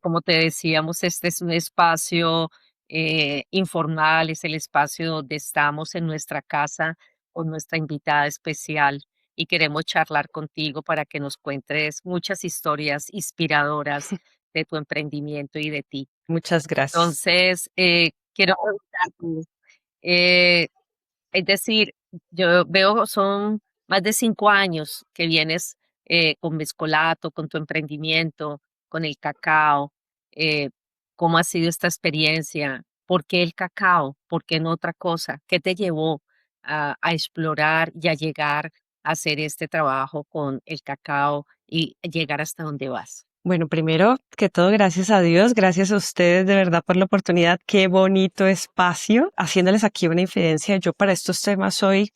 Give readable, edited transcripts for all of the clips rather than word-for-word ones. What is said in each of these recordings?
Como te decíamos, este es un espacio informal, es el espacio donde estamos en nuestra casa con nuestra invitada especial y queremos charlar contigo para que nos cuentes muchas historias inspiradoras de tu emprendimiento y de ti. Muchas gracias. Entonces, quiero preguntarte, eh, es decir, yo veo son más de 5 años que vienes con Mezcolato, con tu emprendimiento, con el cacao. eh, ¿Cómo ha sido esta experiencia? ¿Por qué el cacao? ¿Por qué no otra cosa? ¿Qué te llevó a explorar y a llegar a hacer este trabajo con el cacao y llegar hasta donde vas? Bueno, primero que todo, gracias a Dios, gracias a ustedes de verdad por la oportunidad. Qué bonito espacio. Haciéndoles aquí una infidencia, yo para estos temas soy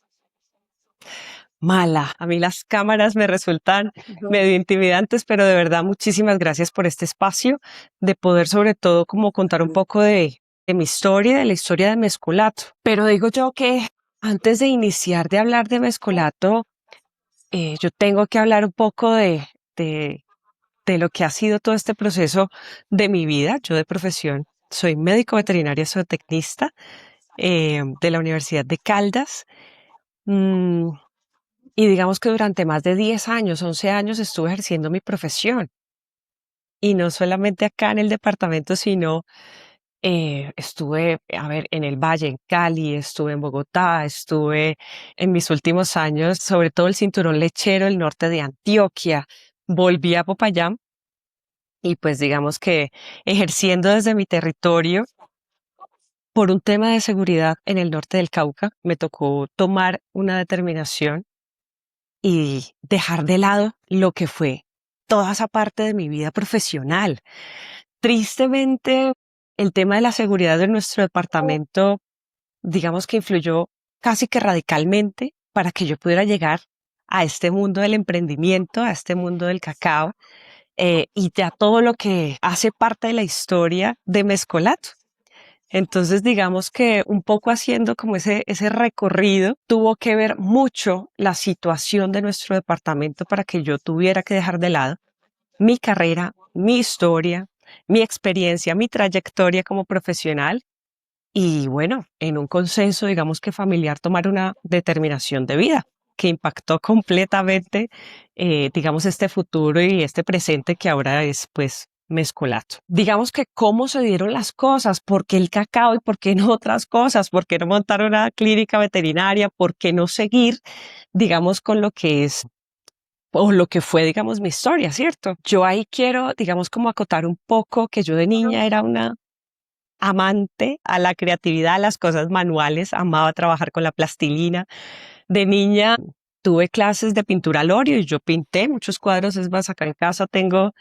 mala. A mí las cámaras me resultan medio intimidantes, pero de verdad muchísimas gracias por este espacio, de poder sobre todo como contar un poco de mi historia, de la historia de Mezcolato. Pero digo yo que antes de iniciar de hablar de Mezcolato, yo tengo que hablar un poco de de lo que ha sido todo este proceso de mi vida. Yo de profesión soy médico veterinario zootecnista de la Universidad de Caldas. Mm, y digamos que durante más de 10 años, 11 años estuve ejerciendo mi profesión. Y no solamente acá en el departamento, sino estuve, a ver, en el Valle, en Cali, estuve en Bogotá, estuve en mis últimos años, sobre todo el cinturón lechero, el norte de Antioquia. Volví a Popayán y pues digamos que ejerciendo desde mi territorio por un tema de seguridad en el norte del Cauca, me tocó tomar una determinación y dejar de lado lo que fue toda esa parte de mi vida profesional. Tristemente, el tema de la seguridad de nuestro departamento, digamos que influyó casi que radicalmente para que yo pudiera llegar a este mundo del emprendimiento, a este mundo del cacao, y ya todo lo que hace parte de la historia de Mezcolato. Entonces, digamos que un poco haciendo como ese recorrido, tuvo que ver mucho la situación de nuestro departamento para que yo tuviera que dejar de lado mi carrera, mi historia, mi experiencia, mi trayectoria como profesional y bueno, en un consenso, digamos que familiar, tomar una determinación de vida que impactó completamente, digamos, este futuro y este presente que ahora es, pues, Mezcolato. Digamos que cómo se dieron las cosas, por qué el cacao y por qué no otras cosas, por qué no montar una clínica veterinaria, por qué no seguir, digamos, con lo que es o lo que fue, digamos, mi historia, ¿cierto? Yo ahí quiero, digamos, como acotar un poco que yo de niña era una amante a la creatividad, a las cosas manuales, amaba trabajar con la plastilina. De niña tuve clases de pintura al óleo y yo pinté muchos cuadros, es más, acá en casa tengo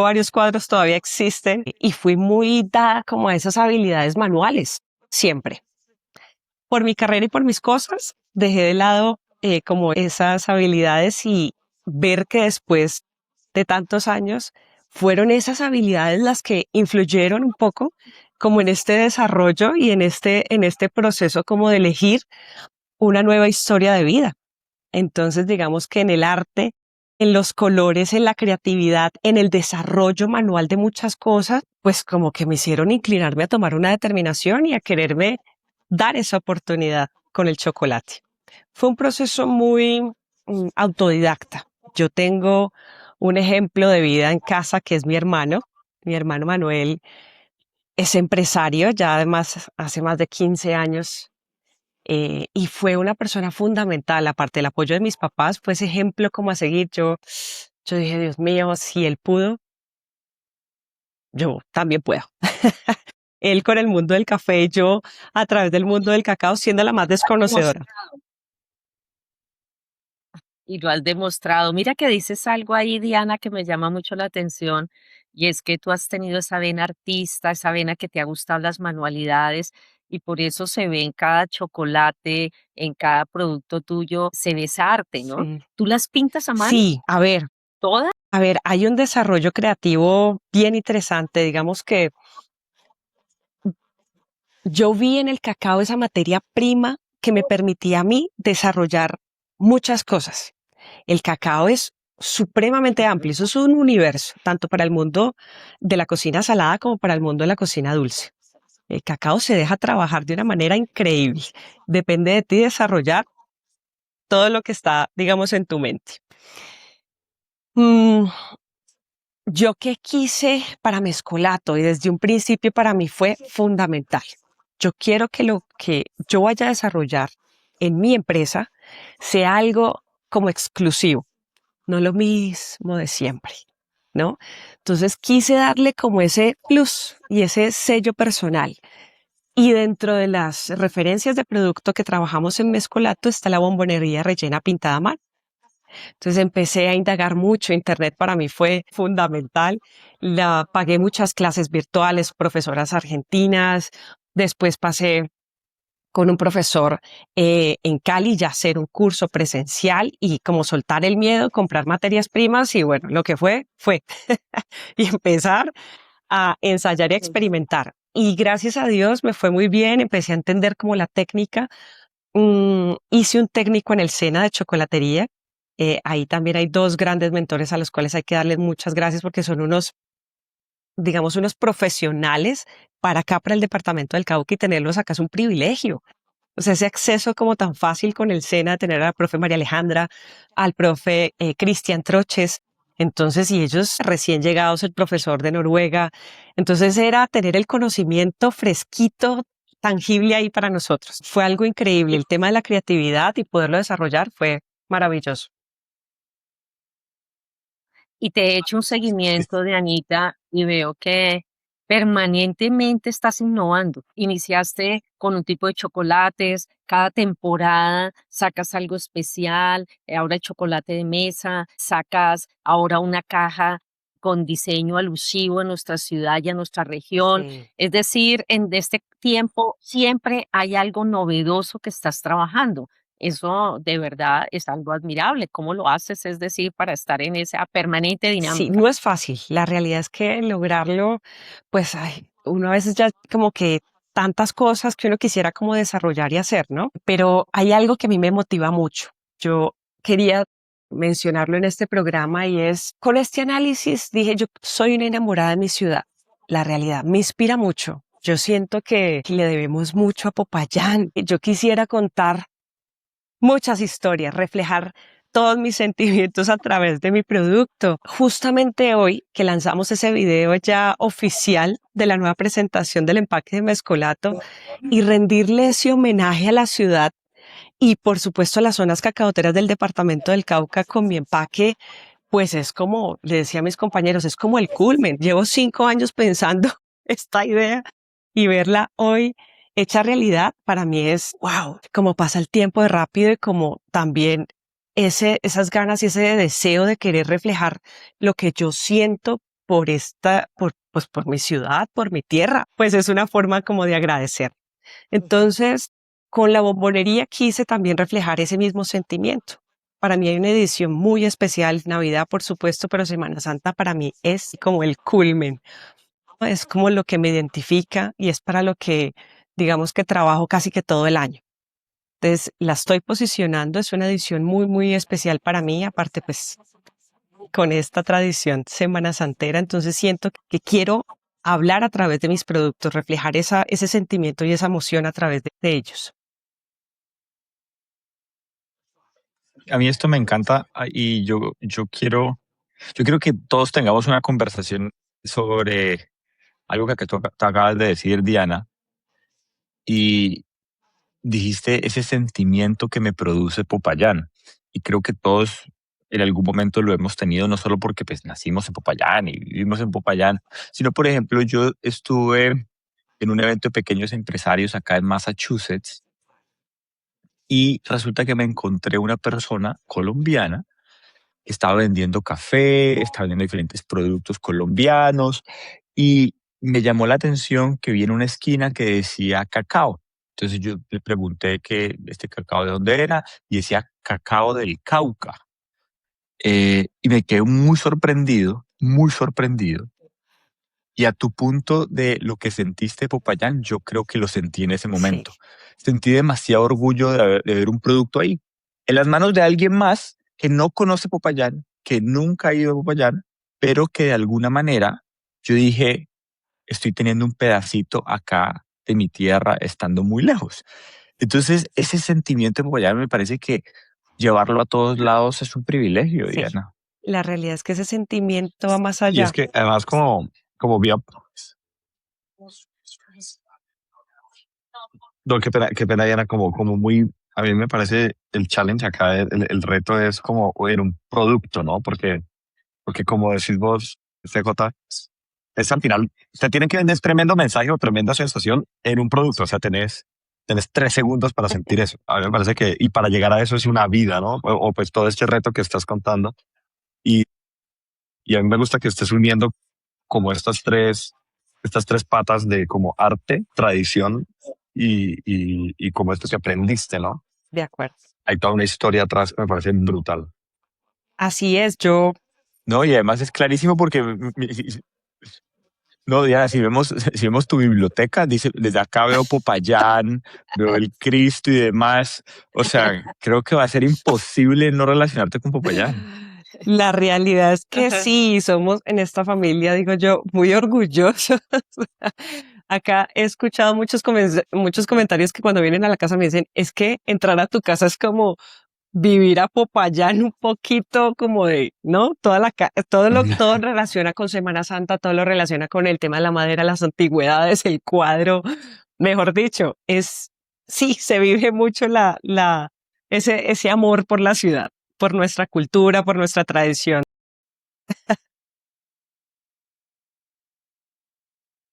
varios cuadros, todavía existen y fui muy dada como a esas habilidades manuales, siempre. Por mi carrera y por mis cosas, dejé de lado como esas habilidades y ver que después de tantos años fueron esas habilidades las que influyeron un poco como en este desarrollo y en este proceso como de elegir una nueva historia de vida. Entonces, digamos que en el arte, en los colores, en la creatividad, en el desarrollo manual de muchas cosas, pues como que me hicieron inclinarme a tomar una determinación y a quererme dar esa oportunidad con el chocolate. Fue un proceso muy autodidacta. Yo tengo un ejemplo de vida en casa que es mi hermano. Mi hermano Manuel es empresario, ya además hace más de 15 años y fue una persona fundamental, aparte del apoyo de mis papás, fue ese ejemplo como a seguir. Yo dije, Dios mío, si él pudo, yo también puedo. Él con el mundo del café, yo a través del mundo del cacao, siendo la más desconocedora. Y lo has demostrado. Mira que dices algo ahí, Diana, que me llama mucho la atención, y es que tú has tenido esa vena artista, esa vena que te ha gustado las manualidades, y por eso se ve en cada chocolate, en cada producto tuyo, se ve esa arte, ¿no? Sí. ¿Tú las pintas a mano? Sí, ¿Todas? a ver, hay un desarrollo creativo bien interesante. Digamos que yo vi en el cacao esa materia prima que me permitía a mí desarrollar muchas cosas. El cacao es supremamente amplio. Eso es un universo, tanto para el mundo de la cocina salada como para el mundo de la cocina dulce. El cacao se deja trabajar de una manera increíble. Depende de ti desarrollar todo lo que está, digamos, en tu mente. Mm, yo qué quise para Mezcolato y desde un principio para mí fue fundamental. Yo quiero que lo que yo vaya a desarrollar en mi empresa sea algo como exclusivo, no lo mismo de siempre, ¿no? Entonces quise darle como ese plus y ese sello personal. Y dentro de las referencias de producto que trabajamos en Mezcolato está la bombonería rellena pintada a mano. Entonces empecé a indagar mucho. Internet para mí fue fundamental. Pagué muchas clases virtuales, profesoras argentinas. Después pasé con un profesor en Cali ya hacer un curso presencial y como soltar el miedo, comprar materias primas y bueno, lo que fue, fue. Y empezar a ensayar y a experimentar. Y gracias a Dios me fue muy bien, empecé a entender como la técnica. Hice un técnico en el SENA de chocolatería. Ahí también hay dos grandes mentores a los cuales hay que darles muchas gracias porque son unos, digamos, unos profesionales para acá, para el departamento del Cauca y tenerlos acá es un privilegio. O sea, ese acceso como tan fácil con el SENA, tener a la profe María Alejandra, al profe Cristian Troches. Entonces, y ellos recién llegados, el profesor de Noruega. Entonces era tener el conocimiento fresquito, tangible ahí para nosotros. Fue algo increíble. El tema de la creatividad y poderlo desarrollar fue maravilloso. Y te he hecho un seguimiento de Anita y veo que permanentemente estás innovando. Iniciaste con un tipo de chocolates, cada temporada sacas algo especial, ahora el chocolate de mesa, sacas ahora una caja con diseño alusivo a nuestra ciudad y a nuestra región. Sí. Es decir, en este tiempo siempre hay algo novedoso que estás trabajando. Eso de verdad es algo admirable. ¿Cómo lo haces? Es decir, para estar en esa permanente Sí, dinámica. no es fácil. La realidad es que lograrlo, pues ay, uno a veces ya como que tantas cosas que uno quisiera como desarrollar y hacer, ¿no? Pero hay algo que a mí me motiva mucho. Yo quería mencionarlo en este programa y es, con este análisis dije, yo soy una enamorada de mi ciudad. La realidad me inspira mucho. Yo siento que le debemos mucho a Popayán. Yo quisiera contar muchas historias, reflejar todos mis sentimientos a través de mi producto. Justamente hoy que lanzamos ese video ya oficial de la nueva presentación del empaque de Mezcolato y rendirle ese homenaje a la ciudad y por supuesto a las zonas cacaoteras del departamento del Cauca con mi empaque, pues es como, le decía a mis compañeros, es como el culmen. Llevo 5 años pensando esta idea y verla hoy hecha realidad para mí es wow, como pasa el tiempo de rápido y como también esas ganas y ese deseo de querer reflejar lo que yo siento por pues por mi ciudad, por mi tierra, pues es una forma como de agradecer. Entonces, con la bombonería quise también reflejar ese mismo sentimiento. Para mí hay una edición muy especial, Navidad por supuesto, pero Semana Santa para mí es como el culmen, es como lo que me identifica y es para lo que digamos que trabajo casi que todo el año. Entonces la estoy posicionando, es una edición muy, muy especial para mí, aparte pues con esta tradición Semana Santera, entonces siento que quiero hablar a través de mis productos, reflejar ese sentimiento y esa emoción a través de ellos. A mí esto me encanta y yo quiero que todos tengamos una conversación sobre algo que tú acabas de decir, Diana, y dijiste ese sentimiento que me produce Popayán. Y creo que todos en algún momento lo hemos tenido, no solo porque pues, nacimos en Popayán y vivimos en Popayán, sino, por ejemplo, yo estuve en un evento de pequeños empresarios acá en Massachusetts y resulta que me encontré una persona colombiana. Estaba vendiendo café, estaba vendiendo diferentes productos colombianos y me llamó la atención que vi en una esquina que decía cacao. Entonces yo le pregunté que este cacao de dónde era y decía cacao del Cauca. Y me quedé muy sorprendido, muy sorprendido. Y a tu punto de lo que sentiste, Popayán, yo creo que lo sentí en ese Sí, momento. Sentí demasiado orgullo de ver un producto ahí, en las manos de alguien más que no conoce Popayán, que nunca he ido a Popayán, pero que de alguna manera yo dije, estoy teniendo un pedacito acá de mi tierra estando muy lejos. Entonces, ese sentimiento de Popayán me parece que llevarlo a todos lados es un privilegio, Sí, Diana. la realidad es que ese sentimiento va más Y es allá. que además como vía... No, qué pena, Diana, como muy... A mí me parece el challenge acá, el reto es como en un producto, ¿no? Porque como decís vos, CJ, es al final, te tienen que vender tremendo mensaje o tremenda sensación en un producto. O sea, tenés 3 segundos para sentir eso. A mí me parece que, y para llegar a eso es una vida, ¿no? O pues todo este reto que estás contando. Y, y a mí me gusta que estés uniendo como estas tres patas de como arte, tradición y como esto que aprendiste, ¿no? De acuerdo. Hay toda una historia atrás, me parece brutal. Así es, yo No, y además es clarísimo porque no, Diana, si vemos tu biblioteca, dice, desde acá veo Popayán, veo el Cristo y demás. O sea, creo que va a ser imposible no relacionarte con Popayán. la realidad es que sí, somos en esta familia, digo yo, muy orgullosos. Acá he escuchado muchos comentarios que cuando vienen a la casa me dicen, es que entrar a tu casa es como vivir a Popayán un poquito como de, ¿no? Todo relaciona con Semana Santa, todo lo relaciona con el tema de la madera, las antigüedades, el cuadro, mejor dicho, sí, se vive mucho ese amor por la ciudad, por nuestra cultura, por nuestra tradición.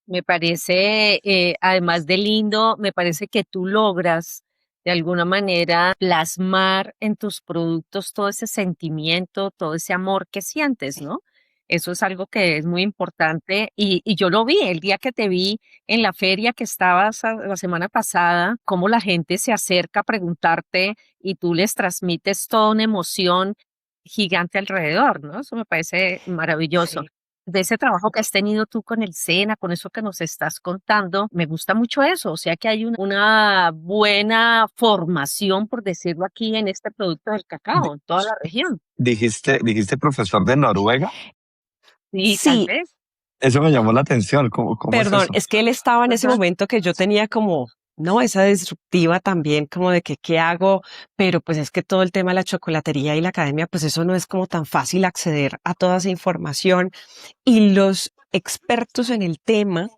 Me parece, además de lindo, me parece que tú logras de alguna manera plasmar en tus productos todo ese sentimiento, todo ese amor que sientes, ¿no? Eso es algo que es muy importante y yo lo vi el día que te vi en la feria que estabas la semana pasada, cómo la gente se acerca a preguntarte y tú les transmites toda una emoción gigante alrededor, ¿no? Eso me parece maravilloso Sí. de ese trabajo que has tenido tú con el SENA, con eso que nos estás contando, me gusta mucho eso, o sea que hay una buena formación, por decirlo aquí, en este producto del Di- cacao, en toda la región. dijiste profesor de Noruega. Sí, tal Sí, vez. Eso me llamó la atención. ¿Cómo es perdón, eso? es que él estaba en ese Ajá. momento que yo tenía como, no, esa disruptiva también, como de que qué hago, pero pues es que todo el tema de la chocolatería y la academia, pues eso no es como tan fácil acceder a toda esa información. Y los expertos en el tema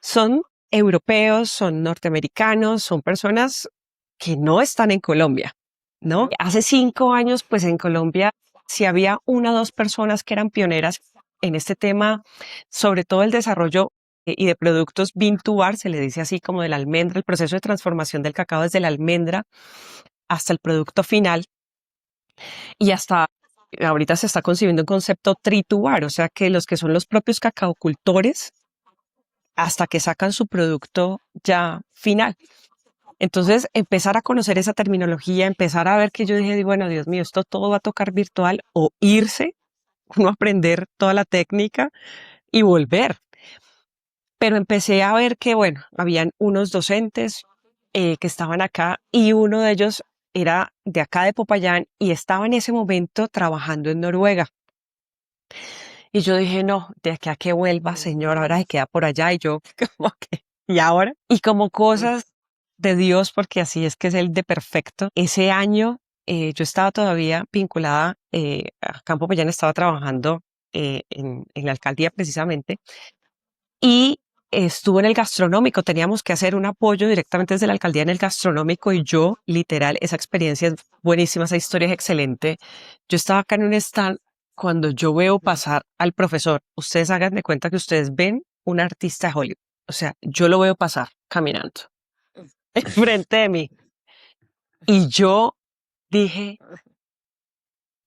son europeos, son norteamericanos, son personas que no están en Colombia, ¿no? Hace 5 años, pues en Colombia, si había una o dos personas que eran pioneras en este tema, sobre todo el desarrollo y de productos bean to bar, se le dice así como de la almendra, el proceso de transformación del cacao desde la almendra hasta el producto final y hasta ahorita se está concibiendo un concepto tree to bar, o sea que los que son los propios cacaocultores hasta que sacan su producto ya final. Entonces, empezar a conocer esa terminología, empezar a ver que yo dije, bueno, Dios mío, esto todo va a tocar virtual o irse, uno aprender toda la técnica y volver. Pero empecé a ver que, bueno, habían unos docentes que estaban acá y uno de ellos era de acá de Popayán y estaba en ese momento trabajando en Noruega. Y yo dije, no, de aquí a que vuelva, señor, ahora se queda por allá y yo, como que, ¿y ahora? Y como cosas de Dios, porque así es que es el de perfecto. Ese año yo estaba todavía vinculada a Campo Payán, estaba trabajando en la alcaldía precisamente y estuvo en el gastronómico. Teníamos que hacer un apoyo directamente desde la alcaldía en el gastronómico y yo, literal, esa experiencia es buenísima, esa historia es excelente. Yo estaba acá en un stand cuando yo veo pasar al profesor. Ustedes hagan de cuenta que ustedes ven un artista de Hollywood. O sea, yo lo veo pasar caminando enfrente de mí. Y yo dije,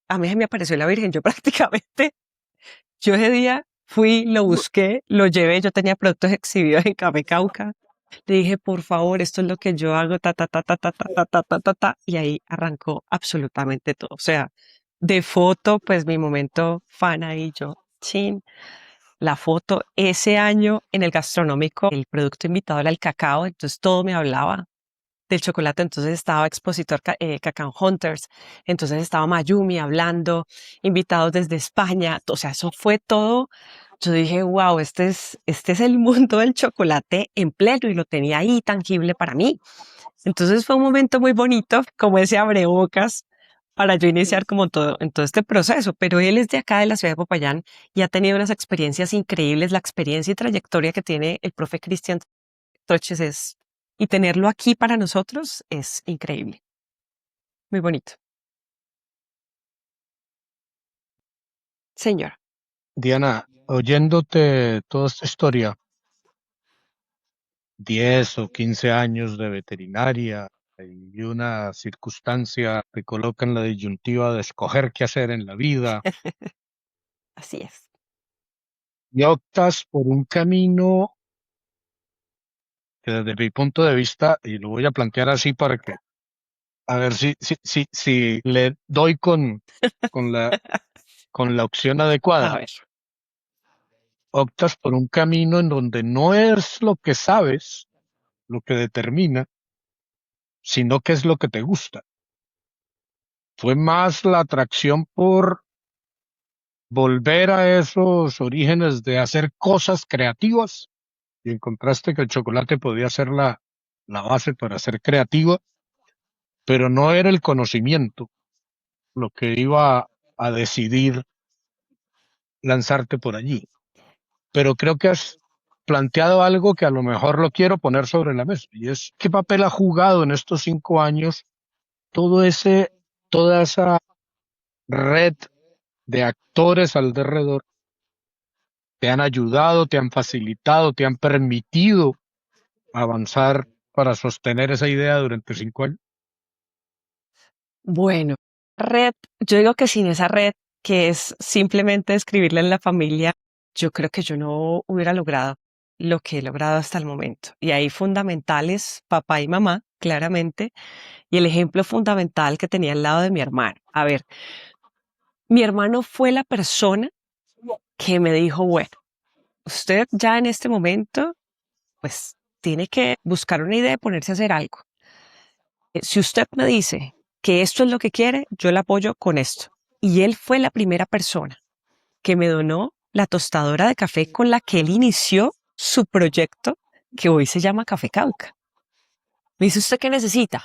a mí se me apareció la Virgen. Yo prácticamente, yo ese día fui, lo busqué, lo llevé. Yo tenía productos exhibidos en Café Cauca. Le dije, por favor, esto es lo que yo hago, ta, ta, ta, ta, ta, ta, ta, ta, ta, ta, ta. Y ahí arrancó absolutamente todo. O sea, de foto, pues mi momento fan ahí, yo, chin, la foto. Ese año en el gastronómico, el producto invitado era el cacao, entonces todo me hablaba. del chocolate, entonces estaba Expositor Cacao Hunters, entonces estaba Mayumi hablando, invitados desde España, o sea, eso fue todo. Yo dije, wow, este es el mundo del chocolate en pleno y lo tenía ahí tangible para mí. Entonces fue un momento muy bonito, como ese abrebocas para yo iniciar como en todo este proceso, pero él es de acá de la ciudad de Popayán y ha tenido unas experiencias increíbles. La experiencia y trayectoria que tiene el profe Cristian Troches y tenerlo aquí para nosotros es increíble. Muy bonito. Señora. Diana, oyéndote toda esta historia, 10 o 15 años de veterinaria y una circunstancia te coloca en la disyuntiva de escoger qué hacer en la vida Así es. y optas por un camino que desde mi punto de vista, y lo voy a plantear así para que, a ver si le doy con con la opción A adecuada, ver. optas por un camino en donde no es lo que sabes lo que determina, sino qué es lo que te gusta. Fue más la atracción por volver a esos orígenes de hacer cosas creativas y encontraste que el chocolate podía ser la base para ser creativa, pero no era el conocimiento lo que iba a decidir lanzarte por allí. Pero creo que has planteado algo que a lo mejor lo quiero poner sobre la mesa y es qué papel ha jugado en estos 5 años todo toda esa red de actores alrededor te han ayudado, te han facilitado, te han permitido avanzar para sostener esa idea durante 5 años. Bueno, red, yo digo que sin esa red, que es simplemente escribirla en la familia, yo creo que yo no hubiera logrado lo que he logrado hasta el momento. Y ahí fundamentales, papá y mamá, claramente, y el ejemplo fundamental que tenía al lado de mi hermano. A ver, mi hermano fue la persona que me dijo, bueno, usted ya en este momento, pues tiene que buscar una idea y ponerse a hacer algo. Si usted me dice que esto es lo que quiere, yo le apoyo con esto. Y él fue la primera persona que me donó la tostadora de café con la que él inició su proyecto, que hoy se llama Café Cauca. Me dice, ¿usted qué necesita?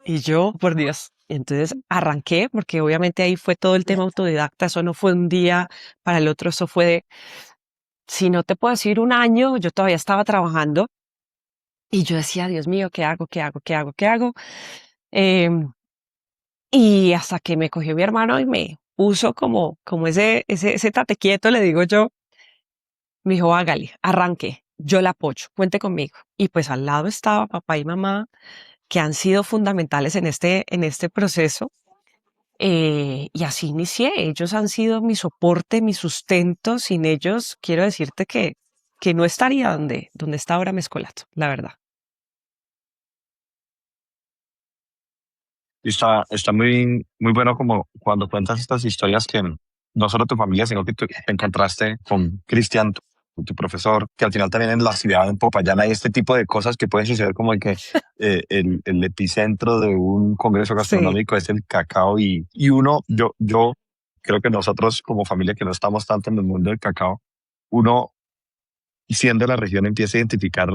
Y yo, por Dios. Entonces arranqué, porque obviamente ahí fue todo el tema autodidacta. Eso no fue un día para el otro, eso fue de, si no te puedo decir un año, yo todavía estaba trabajando. Y yo decía, Dios mío, ¿qué hago? ¿Qué hago? ¿Qué hago? ¿Qué hago? Em, Y hasta que me cogió mi hermano y me puso como ese tate quieto, le digo yo, me dijo, hágale, arranque, yo la apoyo, cuente conmigo. Y pues al lado estaba papá y mamá, que han sido fundamentales en este proceso. Y así inicié. Ellos han sido mi soporte, mi sustento. Sin ellos, quiero decirte que no estaría donde está ahora Mezcolato, la verdad. Y está muy bueno como cuando cuentas estas historias que no solo tu familia, sino que tú te encontraste con Cristian, tu profesor, que al final también en la ciudad, en Popayán, hay este tipo de cosas que pueden suceder como el que el epicentro de un congreso Sí. gastronómico es el cacao y uno, yo creo que nosotros como familia que no estamos tanto en el mundo del cacao, uno siendo de la región empieza a identificar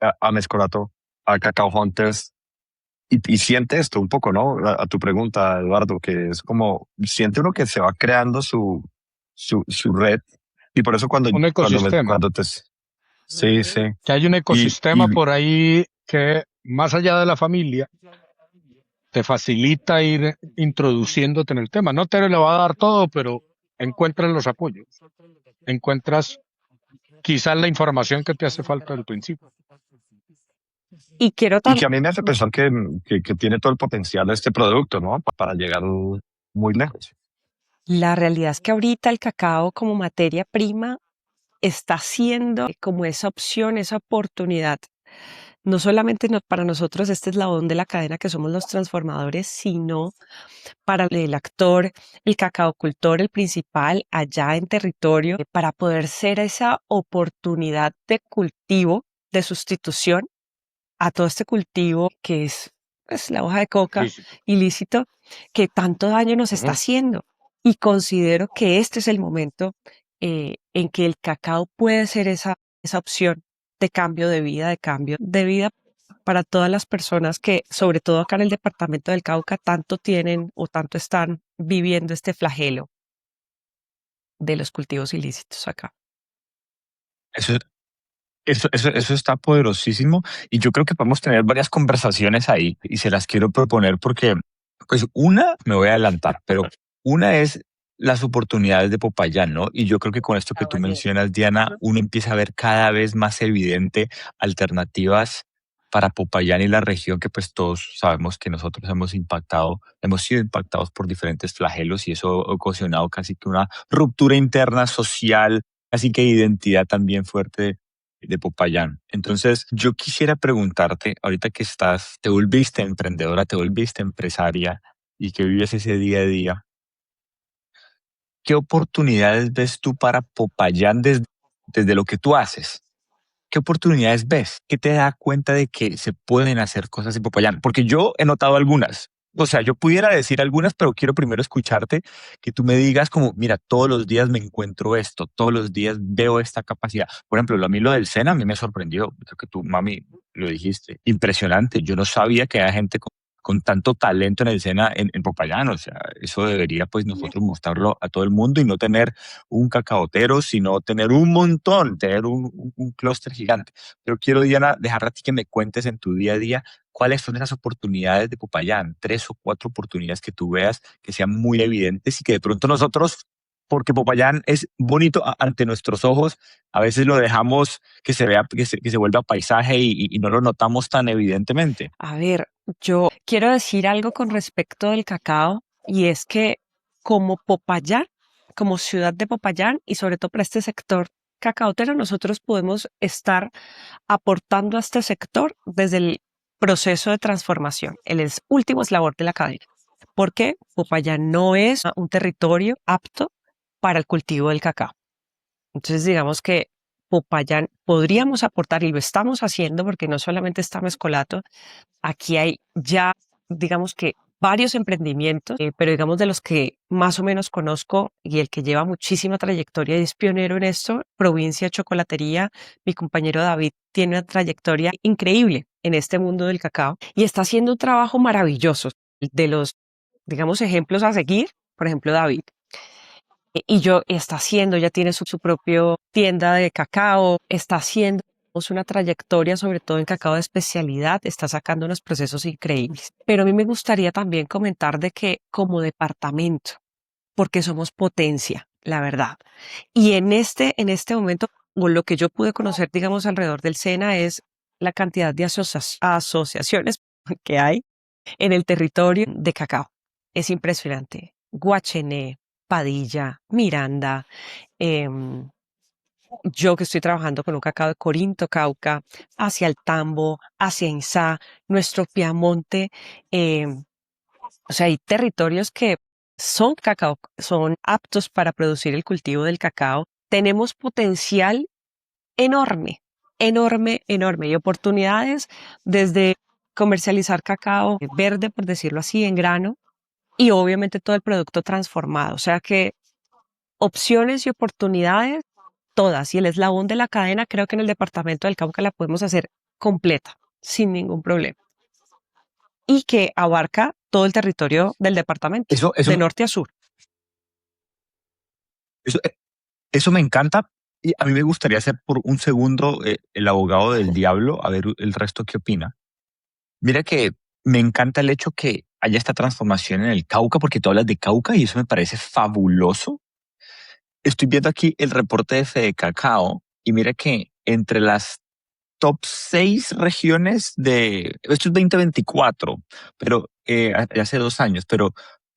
a Mezcolato, a Cacao Hunters, y siente esto un poco, ¿no? A tu pregunta, Eduardo, que es como, siente uno que se va creando su red. Y por eso Un ecosistema, cuando te... Sí, sí. que hay un Y ecosistema por ahí que más allá de la familia te facilita ir introduciéndote en el tema. No te lo va a dar todo, pero encuentras los apoyos, encuentras quizás la información que te hace falta al principio. Y quiero y también, que a mí me hace pensar que tiene todo el potencial de este producto, ¿no? Para llegar muy lejos. la realidad es que ahorita el cacao como materia prima está siendo como esa opción, esa oportunidad. No solamente para nosotros este eslabón de la cadena que somos los transformadores, sino para el actor, el cacaocultor, el principal allá en territorio, para poder ser esa oportunidad de cultivo, de sustitución a todo este cultivo que es pues, la hoja de coca Lícito. ilícito que tanto daño nos está Ujú. haciendo. Y considero que este es el momento en que el cacao puede ser esa opción de cambio de vida para todas las personas que, sobre todo acá en el departamento del Cauca, tanto tienen o tanto están viviendo este flagelo de los cultivos ilícitos acá. Eso, eso está poderosísimo y yo creo que podemos tener varias conversaciones ahí y se las quiero proponer porque, pues una, me voy a adelantar, pero una es las oportunidades de Popayán, ¿no? Y yo creo que con esto que tú mencionas, Diana, uno empieza a ver cada vez más evidente alternativas para Popayán y la región que pues todos sabemos que nosotros hemos sido impactados por diferentes flagelos y eso ha ocasionado casi que una ruptura interna social, casi que identidad también fuerte de Popayán. Entonces, yo quisiera preguntarte, ahorita que te volviste emprendedora, te volviste empresaria y que vives ese día a día, ¿qué oportunidades ves tú para Popayán desde lo que tú haces? ¿Qué oportunidades ves? ¿Qué te da cuenta de que se pueden hacer cosas en Popayán? Porque yo he notado algunas. O sea, yo pudiera decir algunas, pero quiero primero escucharte, que tú me digas como, mira, todos los días me encuentro esto, todos los días veo esta capacidad. Por ejemplo, a mí lo del SENA a mí me sorprendió. Creo que tú, mami, lo dijiste. Impresionante. Yo no sabía que había gente con tanto talento en el SENA en Popayán. O sea, eso debería pues nosotros mostrarlo a todo el mundo y no tener un cacaotero, sino tener un montón, tener un clúster gigante. Pero quiero, Diana, dejar a ti que me cuentes en tu día a día cuáles son esas oportunidades de Popayán, 3 o 4 oportunidades que tú veas que sean muy evidentes y que de pronto nosotros, porque Popayán es bonito ante nuestros ojos, a veces lo dejamos que se vea, que se vuelva paisaje y no lo notamos tan evidentemente. A ver, yo quiero decir algo con respecto del cacao y es que como Popayán, como ciudad de Popayán y sobre todo para este sector cacaotero, nosotros podemos estar aportando a este sector desde el proceso de transformación, el último eslabón de la cadena, porque Popayán no es un territorio apto para el cultivo del cacao. Entonces, digamos que Popayán podríamos aportar y lo estamos haciendo porque no solamente está Mezcolato, aquí hay ya, digamos que varios emprendimientos, pero digamos de los que más o menos conozco y el que lleva muchísima trayectoria y es pionero en esto, Provincia Chocolatería, mi compañero David tiene una trayectoria increíble en este mundo del cacao y está haciendo un trabajo maravilloso. De los, digamos, ejemplos a seguir, por ejemplo, David. Y yo está haciendo, ya tiene su propia tienda de cacao, está haciendo una trayectoria, sobre todo en cacao de especialidad, está sacando unos procesos increíbles. Pero a mí me gustaría también comentar de que como departamento, porque somos potencia, la verdad. Y en este momento, o lo que yo pude conocer, digamos, alrededor del SENA es la cantidad de asociaciones que hay en el territorio de cacao. Es impresionante. Guachené, Padilla, Miranda, em, yo que estoy trabajando con un cacao de Corinto, Cauca, hacia el Tambo, hacia Insá, nuestro Piamonte, o sea, hay territorios que son cacao, son aptos para producir el cultivo del cacao. Tenemos potencial enorme, enorme, enorme y oportunidades desde comercializar cacao verde, por decirlo así, en grano y obviamente todo el producto transformado. O sea que opciones y oportunidades todas y el eslabón de la cadena creo que en el departamento del Cauca la podemos hacer completa, sin ningún problema. Y que abarca todo el territorio del departamento, Eso, de eso, norte a sur. eso, eso me encanta y a mí me gustaría ser por un segundo el abogado del diablo, a ver el resto qué opina. Mira que me encanta el hecho que haya esta transformación en el Cauca, porque tú hablas de Cauca y eso me parece fabuloso. Estoy viendo aquí el reporte de Fede Cacao y mira que entre las top 6 regiones esto es 2024, pero hace 2 años,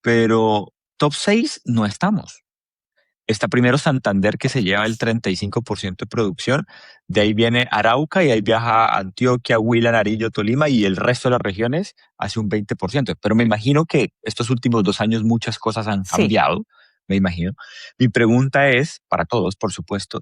pero top 6 no estamos. Está primero Santander, que se lleva el 35% de producción. De ahí viene Arauca y ahí viaja Antioquia, Huila, Nariño, Tolima y el resto de las regiones hace un 20%. Pero me imagino que estos últimos 2 años muchas cosas han Sí, cambiado, me imagino. Mi pregunta es, para todos, por supuesto,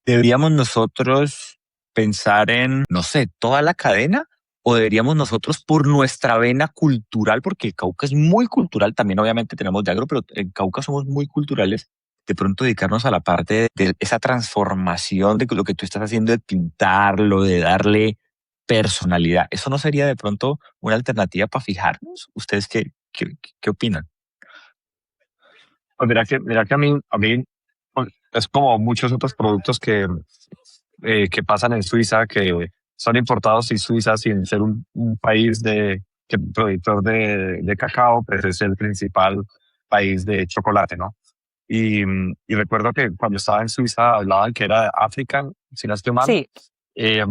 ¿deberíamos nosotros pensar en, no sé, toda la cadena o deberíamos nosotros, por nuestra vena cultural, porque el Cauca es muy cultural, también obviamente tenemos de agro, pero en Cauca somos muy culturales, de pronto dedicarnos a la parte de esa transformación de lo que tú estás haciendo, de pintarlo, de darle personalidad? ¿Eso no sería de pronto una alternativa para fijarnos? ¿Ustedes qué opinan? Pues mira que a mí pues, es como muchos otros productos que pasan en Suiza, que son importados y Suiza, sin ser un país productor de cacao, pues es el principal país de chocolate, ¿no? Y recuerdo que cuando estaba en Suiza hablaban que era African, si no estoy mal, Sí, eh,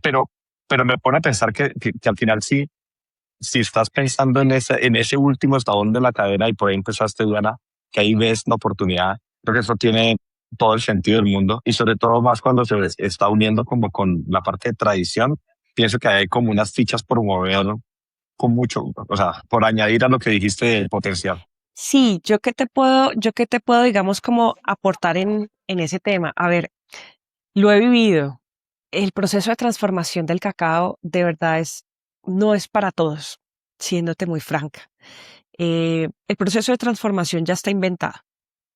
pero, pero me pone a pensar que al final sí, si estás pensando en ese último eslabón de la cadena y por ahí empezaste, Duana, que ahí ves la oportunidad, creo que eso tiene todo el sentido del mundo y sobre todo más cuando está uniendo como con la parte de tradición. Pienso que hay como unas fichas por mover, ¿no? Con mucho, o sea, por añadir a lo que dijiste del potencial. sí, yo qué te puedo, digamos, como aportar en ese tema. A ver, lo he vivido. El proceso de transformación del cacao de verdad no es para todos, siéndote muy franca. El proceso de transformación ya está inventado.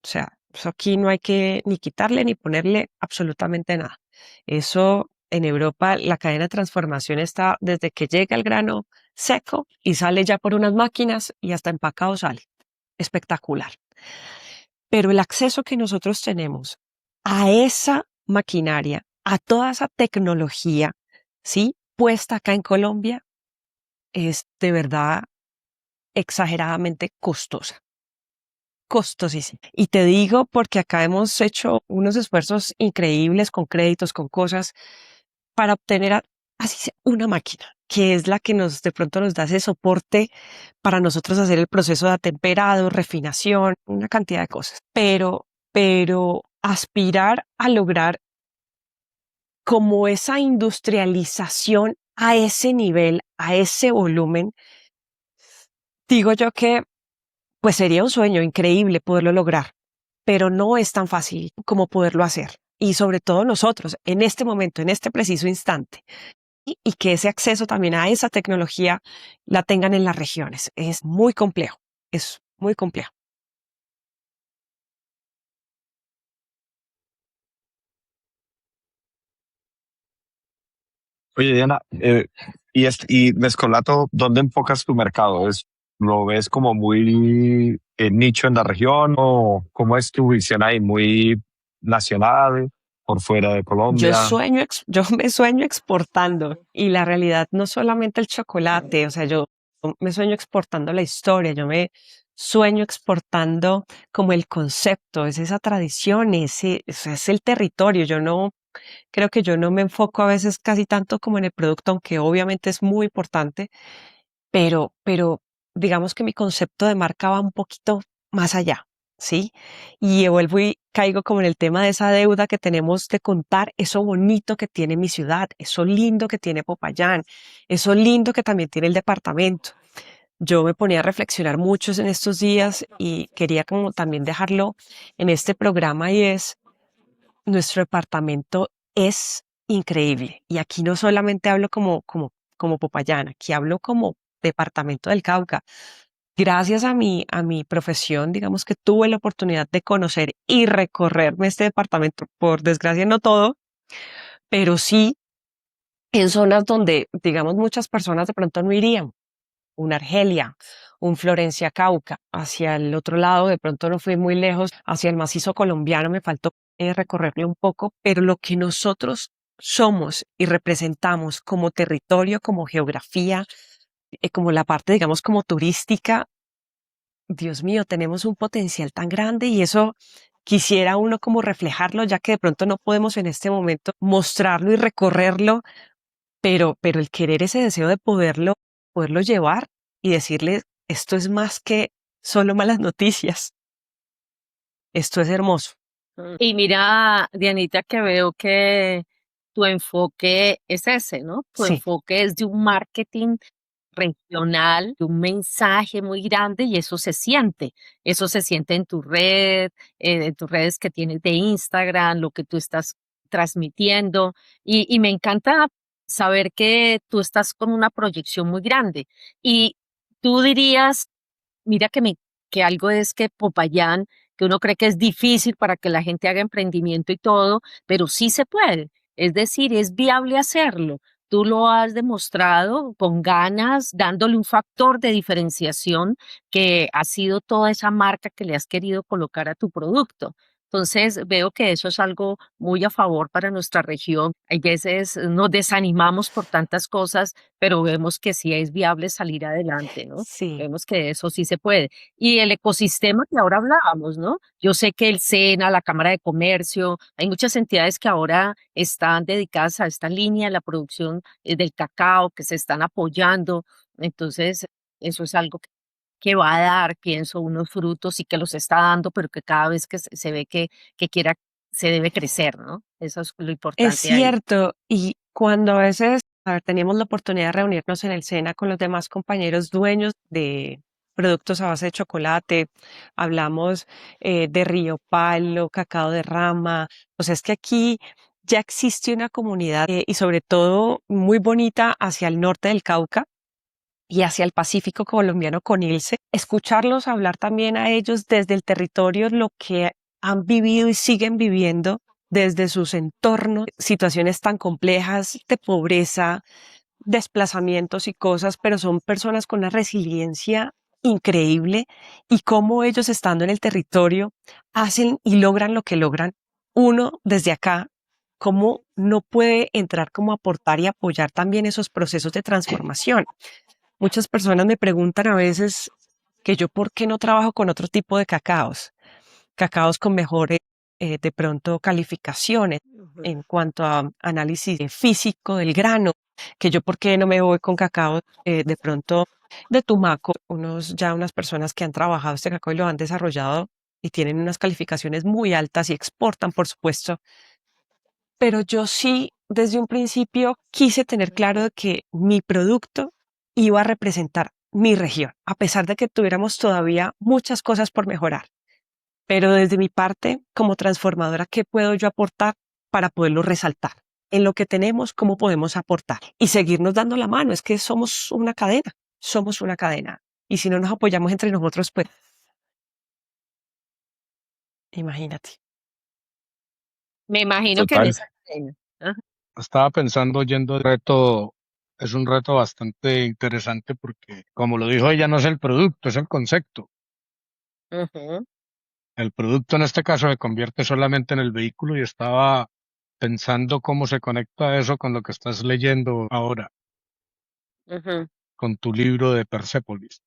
O sea, eso aquí no hay que ni quitarle ni ponerle absolutamente nada. Eso en Europa, la cadena de transformación está desde que llega el grano seco y sale ya por unas máquinas y hasta empacado sale. Espectacular. Pero el acceso que nosotros tenemos a esa maquinaria, a toda esa tecnología, ¿sí? Puesta acá en Colombia, es de verdad exageradamente costosa. Costosísima. Y te digo porque acá hemos hecho unos esfuerzos increíbles con créditos, con cosas, para obtener así sea una máquina, que es la que nos de pronto nos da ese soporte para nosotros hacer el proceso de atemperado, refinación, una cantidad de cosas. Pero aspirar a lograr como esa industrialización a ese nivel, a ese volumen, digo yo que pues sería un sueño increíble poderlo lograr, pero no es tan fácil como poderlo hacer. Y sobre todo nosotros, en este momento, en este preciso instante, y que ese acceso también a esa tecnología la tengan en las regiones. Es muy complejo, es muy complejo. Oye, Diana, y Mezcolato, ¿dónde enfocas tu mercado? ¿Lo ves como muy nicho en la región o cómo es tu visión ahí? ¿Muy nacional, por fuera de Colombia? Yo me sueño exportando y la realidad no solamente el chocolate, o sea, yo me sueño exportando la historia, yo me sueño exportando como el concepto, es esa tradición, o sea, es el territorio. Yo no, creo que yo no me enfoco a veces casi tanto como en el producto, aunque obviamente es muy importante, pero digamos que mi concepto de marca va un poquito más allá, ¿sí? Y vuelvo y caigo como en el tema de esa deuda que tenemos de contar eso bonito que tiene mi ciudad, eso lindo que tiene Popayán, eso lindo que también tiene el departamento. Yo me ponía a reflexionar mucho en estos días y quería como también dejarlo en este programa y es, nuestro departamento es increíble. Y aquí no solamente hablo como Popayán, aquí hablo como departamento del Cauca. Gracias a mi profesión, digamos que tuve la oportunidad de conocer y recorrerme este departamento, por desgracia no todo, pero sí en zonas donde, digamos, muchas personas de pronto no irían. Un Argelia, un Florencia Cauca, hacia el otro lado, de pronto no fui muy lejos, hacia el macizo colombiano me faltó recorrerle un poco, pero lo que nosotros somos y representamos como territorio, como geografía, como la parte, digamos, como turística, Dios mío, tenemos un potencial tan grande y eso quisiera uno como reflejarlo, ya que de pronto no podemos en este momento mostrarlo y recorrerlo, pero el querer ese deseo de poderlo llevar y decirle, esto es más que solo malas noticias, esto es hermoso. Y mira, Dianita, que veo que tu enfoque es ese, ¿no? Tu Sí, enfoque es de un marketing regional, de un mensaje muy grande y eso se siente en tu red, en tus redes que tienes de Instagram, lo que tú estás transmitiendo y me encanta saber que tú estás con una proyección muy grande. Y tú dirías, mira que algo es que Popayán, que uno cree que es difícil para que la gente haga emprendimiento y todo, pero sí se puede. Es decir, es viable hacerlo. Tú lo has demostrado con ganas, dándole un factor de diferenciación que ha sido toda esa marca que le has querido colocar a tu producto. Entonces, veo que eso es algo muy a favor para nuestra región. Hay veces nos desanimamos por tantas cosas, pero vemos que sí es viable salir adelante, ¿no? Sí, Vemos que eso sí se puede. Y el ecosistema que ahora hablábamos, ¿no? Yo sé que el SENA, la Cámara de Comercio, hay muchas entidades que ahora están dedicadas a esta línea, la producción del cacao, que se están apoyando. Entonces, eso es algo que va a dar, pienso, unos frutos y que los está dando, pero que cada vez que se ve que quiera, se debe crecer, ¿no? Eso es lo es importante ahí. cierto. Y cuando a veces, a ver, teníamos la oportunidad de reunirnos en el SENA con los demás compañeros dueños de productos a base de chocolate, hablamos de Río Palo, cacao de rama. O sea, es que aquí ya existe una comunidad y sobre todo muy bonita hacia el norte del Cauca y hacia el Pacífico colombiano con Ilse, escucharlos hablar también a ellos desde el territorio lo que han vivido y siguen viviendo desde sus entornos, situaciones tan complejas de pobreza, desplazamientos y cosas, pero son personas con una resiliencia increíble y cómo ellos estando en el territorio hacen y logran lo que logran. Uno desde acá, cómo no puede entrar como aportar y apoyar también esos procesos de transformación. Muchas personas me preguntan a veces que yo por qué no trabajo con otro tipo de cacaos con mejores de pronto calificaciones Ujú. en cuanto a análisis físico del grano, que yo por qué no me voy con cacao de pronto de Tumaco, unas personas que han trabajado este cacao y lo han desarrollado y tienen unas calificaciones muy altas y exportan, por supuesto, pero yo sí, desde un principio, quise tener claro de que mi producto iba a representar mi región, a pesar de que tuviéramos todavía muchas cosas por mejorar. Pero desde mi parte, como transformadora, ¿qué puedo yo aportar para poderlo resaltar? En lo que tenemos, ¿cómo podemos aportar? Y seguirnos dando la mano. Es que somos una cadena. Y si no nos apoyamos entre nosotros, pues imagínate. Me imagino que en Total. esa cadena. Ajá. Estaba pensando oyendo el reto, es un reto bastante interesante porque, como lo dijo ella, no es el producto, es el concepto. Ujú, El producto en este caso se convierte solamente en el vehículo y estaba pensando cómo se conecta eso con lo que estás leyendo ahora, ujú. con tu libro de Persepolis,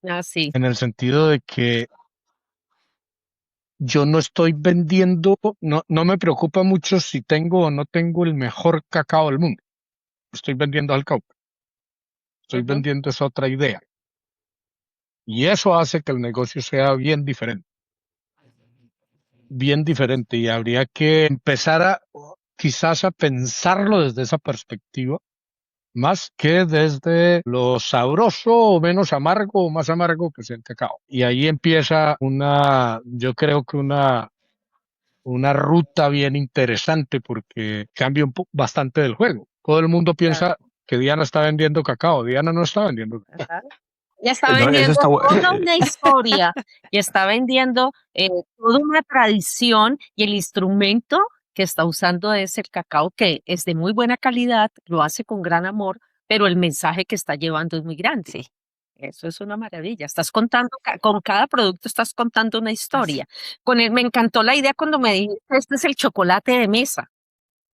Ah, sí. en el sentido de que yo no estoy vendiendo, no me preocupa mucho si tengo o no tengo el mejor cacao del mundo. Estoy vendiendo al cacao, estoy Ujú. vendiendo esa otra idea. Y eso hace que el negocio sea bien diferente y habría que empezar a quizás a pensarlo desde esa perspectiva, más que desde lo sabroso o menos amargo o más amargo que sea el cacao. Y ahí empieza yo creo que una ruta bien interesante porque cambia bastante del juego. Todo el mundo Claro. piensa que Diana está vendiendo cacao. Diana no está vendiendo cacao. Ajá. Ella está No, eso vendiendo está toda una historia y está vendiendo toda una tradición y el instrumento que está usando es el cacao que es de muy buena calidad, lo hace con gran amor, pero el mensaje que está llevando es muy grande. Sí, Eso es una maravilla. Estás contando, con cada producto estás contando una así. historia. Me encantó la idea cuando me dijiste, este es el chocolate de mesa,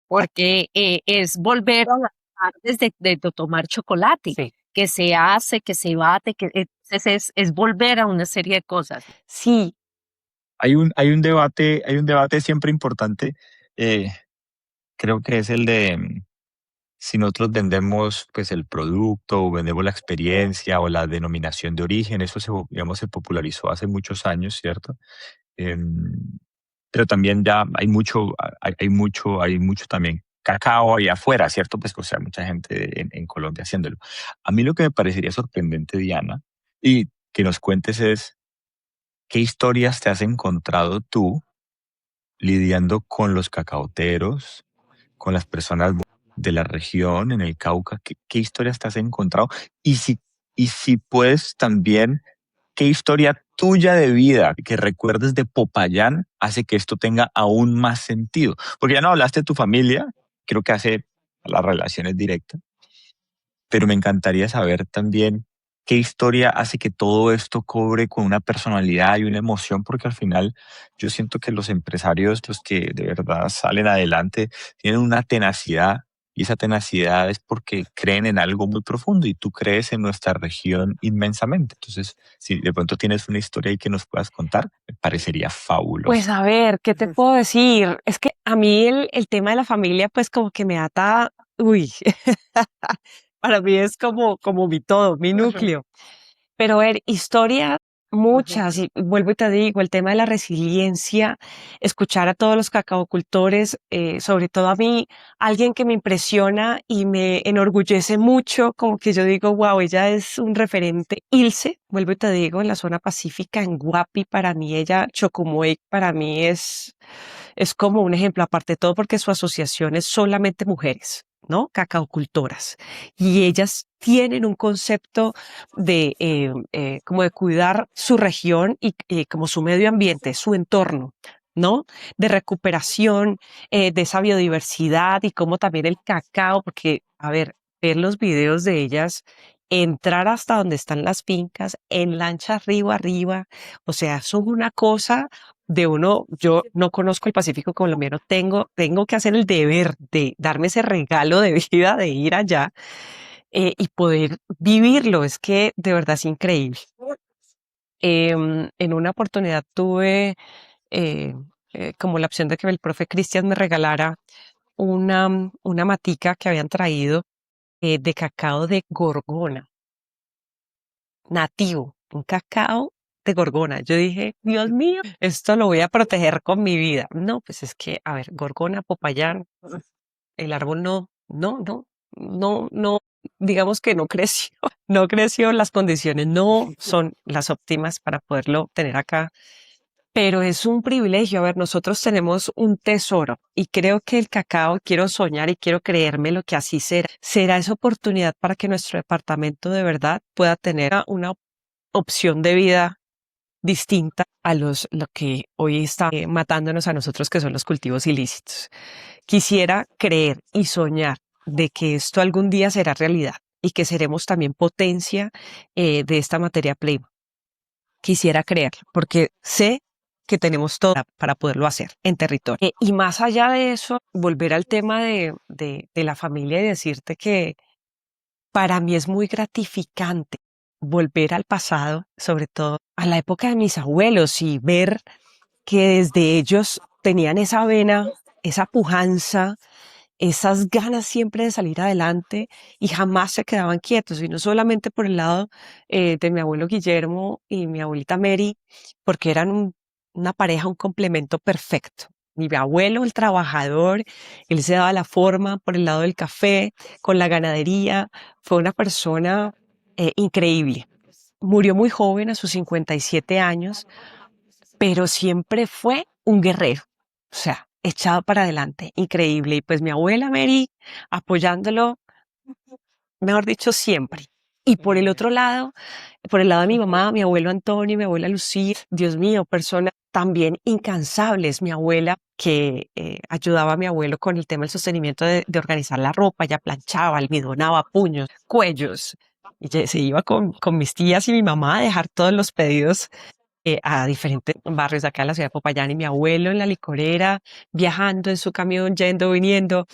porque es volver a las tardes de tomar chocolate, Sí. que se hace, que se bate, que entonces es volver a una serie de cosas. Sí, hay un debate siempre importante, eh, creo que es el de si nosotros vendemos pues el producto o vendemos la experiencia o la denominación de origen, eso digamos, se popularizó hace muchos años, ¿cierto? Em, pero también ya hay mucho también cacao ahí afuera, ¿cierto? Pues, o sea, mucha gente en Colombia haciéndolo. A mí lo que me parecería sorprendente, Diana, y que nos cuentes es qué historias te has encontrado tú lidiando con los cacaoteros, con las personas de la región, en el Cauca? ¿Qué historias te has encontrado? Y si puedes también, ¿qué historia tuya de vida que recuerdes de Popayán hace que esto tenga aún más sentido? Porque ya no hablaste de tu familia, creo que hace las relaciones directas, pero me encantaría saber también qué historia hace que todo esto cobre con una personalidad y una emoción, porque al final yo siento que los empresarios, los que de verdad salen adelante, tienen una tenacidad, y esa tenacidad es porque creen en algo muy profundo, y tú crees en nuestra región inmensamente. Entonces, si de pronto tienes una historia ahí que nos puedas contar, me parecería Pues fabuloso. a ver, ¿qué te puedo decir? Es que a mí el tema de la familia, pues como que me ata, uy, para mí es como mi todo, mi núcleo. Pero a ver, historia, muchas, y vuelvo y te digo, el tema de la resiliencia, escuchar a todos los cacaocultores, sobre todo a mí, alguien que me impresiona y me enorgullece mucho, como que yo digo, wow, ella es un referente. Ilse, vuelvo y te digo, en la zona pacífica, en Guapi, para mí ella, Chocumoy, para mí es como un ejemplo, aparte de todo porque su asociación es solamente mujeres, ¿no? Cacaocultoras. Y ellas tienen un concepto de como de cuidar su región y como su medio ambiente, su entorno, ¿no? De recuperación de esa biodiversidad y como también el cacao, porque, a ver, ver los videos de ellas, entrar hasta donde están las fincas, en lancha arriba, o sea, son una cosa de uno, yo no conozco el Pacífico colombiano, tengo que hacer el deber de darme ese regalo de vida, de ir allá y poder vivirlo. Es que de verdad es increíble. En una oportunidad tuve eh, como la opción de que el profe Cristian me regalara una matica que habían traído de cacao de Gorgona, nativo, un cacao de Gorgona. Yo dije, Dios mío, esto lo voy a proteger con mi vida. No, pues es que, a ver, Gorgona, Popayán, el árbol no, digamos que no creció, no creció, las condiciones no son las óptimas para poderlo tener acá, pero es un privilegio. A ver, nosotros tenemos un tesoro y creo que el cacao, quiero soñar y quiero creerme lo que así será esa oportunidad para que nuestro departamento de verdad pueda tener una opción de vida distinta a lo que hoy está matándonos a nosotros, que son los cultivos ilícitos. Quisiera creer y soñar de que esto algún día será realidad y que seremos también potencia de esta materia prima. Quisiera creer, porque sé que tenemos todo para poderlo hacer en territorio. Y más allá de eso, volver al tema de la familia y decirte que para mí es muy gratificante volver al pasado, sobre todo a la época de mis abuelos y ver que desde ellos tenían esa vena, esa pujanza, esas ganas siempre de salir adelante y jamás se quedaban quietos, y no solamente por el lado de mi abuelo Guillermo y mi abuelita Mary, porque eran una pareja, un complemento perfecto. Mi abuelo, el trabajador, él se daba la forma por el lado del café, con la ganadería, fue una persona increíble. Murió muy joven, a sus 57 años, pero siempre fue un guerrero, o sea, echado para adelante, increíble. Y pues mi abuela Mary apoyándolo, mejor dicho, siempre. Y por el otro lado, por el lado de mi mamá, mi abuelo Antonio, mi abuela Lucía, Dios mío, personas también incansables. Mi abuela que ayudaba a mi abuelo con el tema del sostenimiento de organizar la ropa, ella planchaba, almidonaba puños, cuellos. Y se iba con mis tías y mi mamá a dejar todos los pedidos a diferentes barrios de acá en la ciudad de Popayán, y mi abuelo en la licorera, viajando en su camión, yendo, viniendo.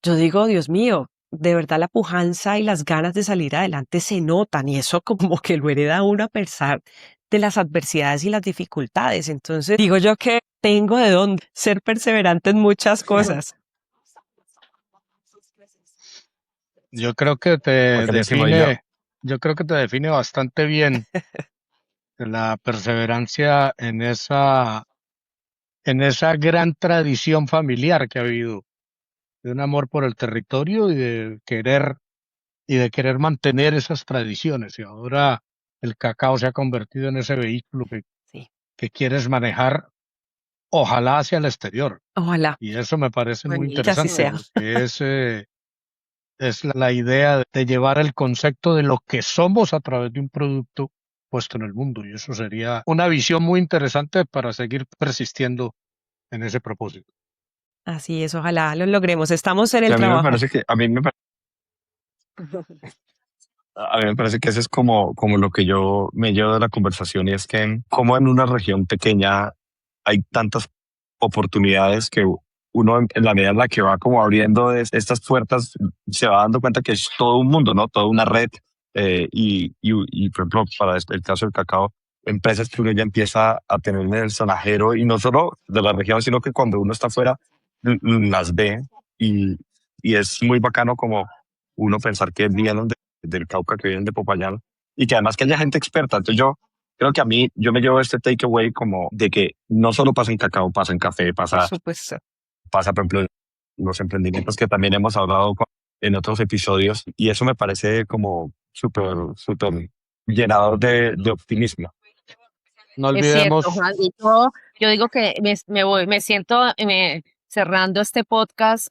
Yo digo, Dios mío, de verdad la pujanza y las ganas de salir adelante se notan, y eso como que lo hereda uno a pesar de las adversidades y las dificultades. Entonces digo yo que tengo de dónde ser perseverante en muchas cosas. Yo creo que te Porque mi estimado, yo, define, yo creo que te define bastante bien la perseverancia en esa gran tradición familiar que ha habido, de un amor por el territorio y de querer mantener esas tradiciones. Y ahora el cacao se ha convertido en ese vehículo Sí, que quieres manejar, ojalá hacia el exterior. ojalá, Y eso me parece muy que así interesante sea. porque Es la idea de llevar el concepto de lo que somos a través de un producto puesto en el mundo. Y eso sería una visión muy interesante para seguir persistiendo en ese propósito. Así es, ojalá lo logremos. Estamos en Y el a mí me trabajo. parece que, a mí me parece que ese es como lo que yo me llevo de la conversación, y es que como en una región pequeña hay tantas oportunidades que uno en la medida en la que va como abriendo estas puertas se va dando cuenta que es todo un mundo, ¿no? Toda una red. Por ejemplo, para el caso del cacao, empresas que uno ya empieza a tener en el sonajero, y no solo de la región, sino que cuando uno está afuera las ve, y, y es muy bacano como uno pensar que vienen del Cauca, que vienen de Popayán, y que además que haya gente experta. Entonces yo creo que a mí, yo me llevo este takeaway como de que no solo pasa en cacao, pasa en café, Por supuesto. pasa, por ejemplo, en los emprendimientos que también hemos hablado en otros episodios, y eso me parece como súper llenador de optimismo. No Es cierto, olvidemos, Juan. Y yo digo que me siento cerrando este podcast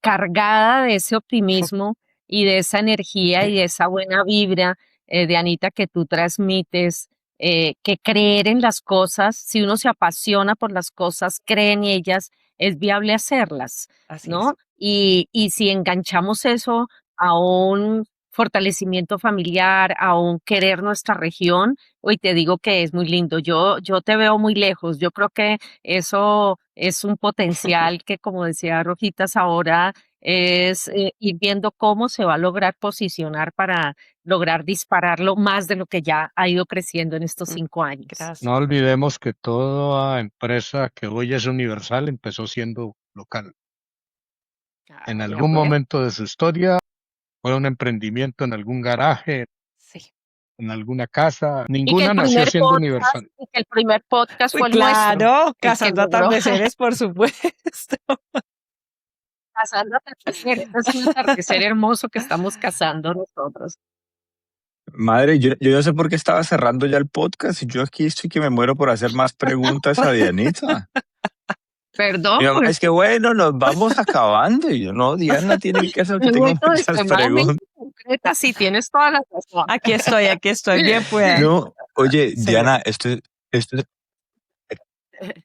cargada de ese optimismo y de esa energía y de esa buena vibra de Anita que tú transmites, que creer en las cosas, si uno se apasiona por las cosas, cree en ellas, es viable hacerlas, Así es. ¿no? Y si enganchamos eso a un fortalecimiento familiar, a un querer nuestra región, hoy te digo que es muy lindo. Yo te veo muy lejos. Yo creo que eso es un potencial que, como decía Rojitas ahora, es ir viendo cómo se va a lograr posicionar para lograr dispararlo más de lo que ya ha ido creciendo en estos 5 años. no Gracias. olvidemos que toda empresa que hoy es universal empezó siendo local. En Ya algún pues. momento de su historia fue un emprendimiento en algún garaje, Sí. en alguna casa. Y que Ninguna nació siendo universal. el primer podcast Uy, fue el nuestro, claro, el que cazando logró atardeceres, por supuesto. cazando atardecer. Este es un atardecer hermoso que estamos cazando nosotros. Madre, yo no sé por qué estaba cerrando ya el podcast y yo aquí estoy que me muero por hacer más preguntas a Dianita. Perdón, Mi mamá, por es que bueno, nos vamos acabando. Y yo, no, Diana tiene que hacer que un tengo momento muchas preguntas. extremadamente concreta, sí, tienes toda la razón. Aquí estoy, bien pueda. No, oye, Señor. Diana, esto,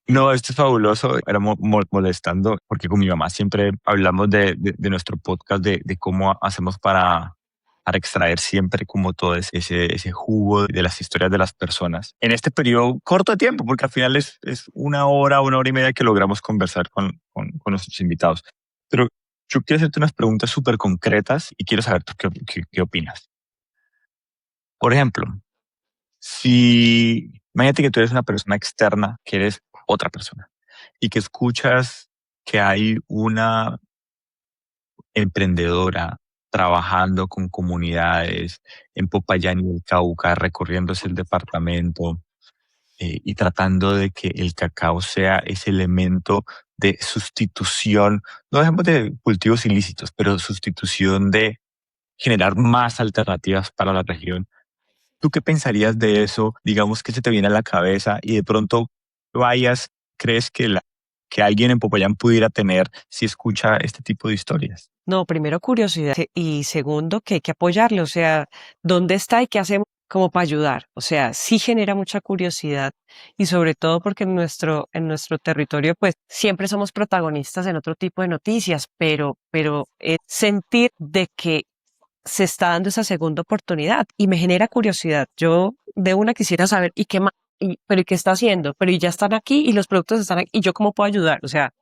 no, esto es fabuloso. Era molestando porque con mi mamá siempre hablamos de nuestro podcast, de cómo hacemos para extraer siempre como todo ese jugo de las historias de las personas. En este periodo corto de tiempo, porque al final es una hora y media que logramos conversar con nuestros invitados. Pero yo quiero hacerte unas preguntas súper concretas y quiero saber tú qué opinas. Por ejemplo, si imagínate que tú eres una persona externa, que eres otra persona, y que escuchas que hay una emprendedora trabajando con comunidades en Popayán y el Cauca, recorriéndose el departamento y tratando de que el cacao sea ese elemento de sustitución, no dejemos de cultivos ilícitos, pero sustitución de generar más alternativas para la región. ¿Tú qué pensarías de eso? Digamos que se te viene a la cabeza y de pronto vayas, crees que alguien en Popayán pudiera tener si escucha este tipo de historias. No, primero curiosidad y segundo que hay que apoyarle, o sea, ¿dónde está y qué hacemos como para ayudar? O sea, sí genera mucha curiosidad y sobre todo porque en nuestro territorio pues siempre somos protagonistas en otro tipo de noticias, pero es sentir de que se está dando esa segunda oportunidad y me genera curiosidad. Yo de una quisiera saber y qué más, pero ¿y qué está haciendo? Pero y ya están aquí y los productos están aquí y yo cómo puedo ayudar, o sea,